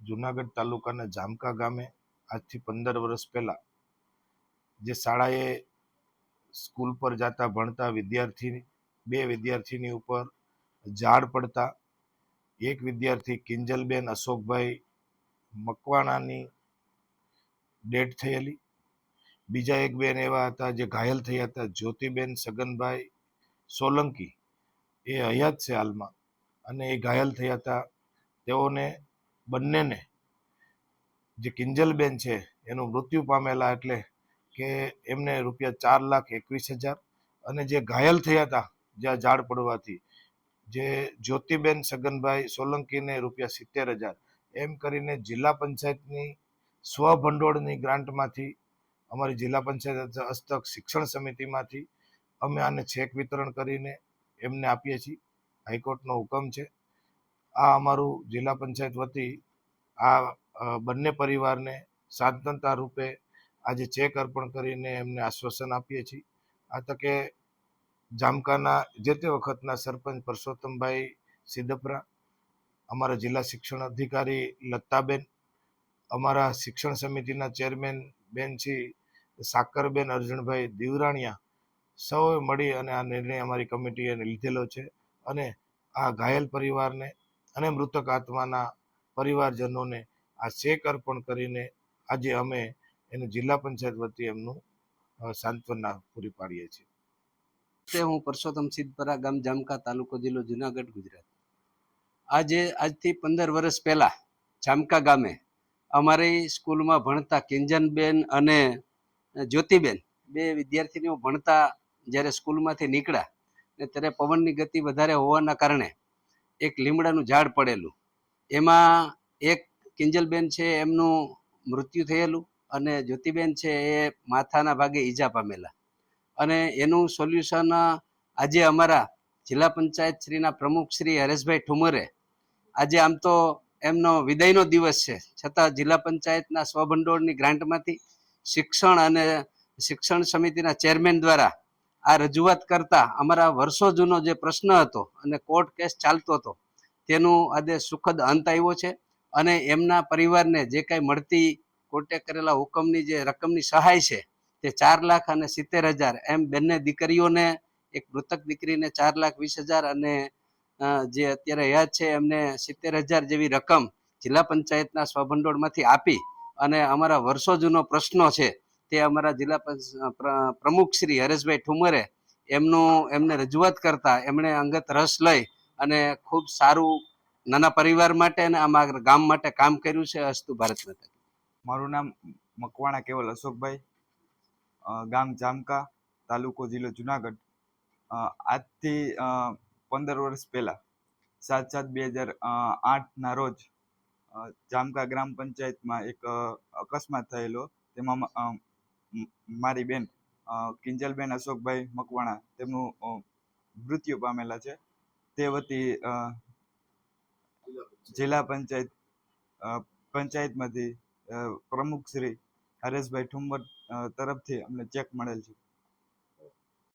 જુનાગઢ તાલુકાના જામકા ગામે આજથી 15 વર્ષ પહેલા જે શાળાએ સ્કૂલ પર જતા ભણતા બે વિદ્યાર્થીની ઉપર ઝાડ પડતા એક વિદ્યાર્થી કિંજલબેન અશોકભાઈ મકવાણાની ડેથ થયેલી, બીજા એક બેન એવા હતા જે ઘાયલ થયા હતા, જ્યોતિબેન સગનભાઈ સોલંકી, એ હયાત છે હાલમાં, અને એ ઘાયલ થયા હતા. તેઓને બંનેને, જે કિંજલબેન છે એનું મૃત્યુ પામેલા, એટલે કે એમને ₹4,21,000, અને જે ઘાયલ થયા હતા જ્યાં ઝાડ પડવાથી, જે જ્યોતિબેન સગનભાઈ સોલંકીને ₹70,000, એમ કરીને જિલ્લા પંચાયતની સ્વભંડોળની ગ્રાન્ટમાંથી, અમારી જિલ્લા પંચાયત હસ્તક શિક્ષણ સમિતિમાંથી અમે આને ચેક વિતરણ કરીને એમને આપીએ છીએ. હાઈકોર્ટનો હુકમ છે. આ અમારું જિલ્લા પંચાયત વતી આ બંને પરિવારને સાંત્વનતા રૂપે આજે ચેક અર્પણ કરીને એમને આશ્વાસન આપીએ છીએ. આ તકે જામકાના જે તે વખતના સરપંચ પરસોત્તમભાઈ સિદ્ધપરા, અમારા જિલ્લા શિક્ષણ અધિકારી લતાબેન, અમારા શિક્ષણ સમિતિના ચેરમેન બેન શ્રી સાકરબેન અર્જણભાઈ દીવરાણીયા, સૌએ મળી અને આ નિર્ણય અમારી કમિટીએ લીધેલો છે. અને આ ઘાયલ પરિવારને અને મૃતક આત્માના પરિવારજનોને આ ચેક અર્પણ કરીને આજે અમે એને જિલ્લા પંચાયત વતી એમનું સાંત્વના પૂરી પાડીએ છીએ. હું પરસોત્તમ સિદ્ધપરા, ગામ જામકા, તાલુકો જિલ્લો જુનાગઢ, ગુજરાત. આજથી 15 વર્ષ પહેલા જામકા ગામે અમારી સ્કૂલમાં ભણતા કિંજનબેન અને જ્યોતિબેન, બે વિદ્યાર્થીનીઓ ભણતા જ્યારે સ્કૂલમાંથી નીકળ્યા ને ત્યારે પવનની ગતિ વધારે હોવાના કારણે એક લીમડાનું ઝાડ પડેલું, એમાં એક કિંજલબેન છે એમનું મૃત્યુ થયેલું, અને જ્યોતિબેન છે એ માથાના ભાગે ઈજા પામેલા. અને એનું સોલ્યુશન આજે અમારા જિલ્લા પંચાયત શ્રીના પ્રમુખ શ્રી હરેશભાઈ ઠુમરે, આજે આમ તો એમનો વિદાયનો દિવસ છે, છતાં જિલ્લા પંચાયતના સ્વભંડોળની ગ્રાન્ટમાંથી શિક્ષણ અને શિક્ષણ સમિતિના ચેરમેન દ્વારા આ રજૂઆત કરતા અમારા વર્ષો જૂનો જે પ્રશ્ન હતો અને કોર્ટ કેસ ચાલતો હતો તેનું આજે સુખદ અંત આવ્યો છે. અને એમના પરિવારને જે કાંઈ મળતી કોર્ટે કરેલા હુકમની જે રકમની સહાય છે તે 4,70,000, એમ બંને દીકરીઓને, એક મૃતક દીકરીને 4,20,000 અને જે અત્યારે હયાત છે એમને 70,000 જેવી રકમ જિલ્લા પંચાયતના સ્વભંડોળમાંથી આપી અને અમારા વર્ષો જૂનો પ્રશ્નો છે તે અમારા જિલ્લા પ્રમુખ શ્રી હરેશભાઈ ઠુમરે એમને રજૂઆત કરતા એમણે અંગત રસ લઈ અને ખૂબ સારું નાના પરિવાર માટે અને અમારા ગામ માટે કામ કર્યું છે. અસ્તુ ભારત માતા. મારું નામ મકવાણા કેવલ અશોકભાઈ, ગામ જામકા, તાલુકો જિલ્લો જુનાગઢ. આજથી 15 વર્ષ પહેલા 7/7/2008 રોજ જામકા ગ્રામ પંચાયતમાં એક અકસ્માત થયેલો. તેમાં મારી બેન કિંજલબેન અશોકભાઈ મકવાણા તેમનું મૃત્યુ પામેલા છે. તે વતી જિલ્લા પંચાયતમાંથી પ્રમુખ શ્રી હરેશભાઈ ઠુમ્મર તરફથી અમને ચેક મળેલ છે.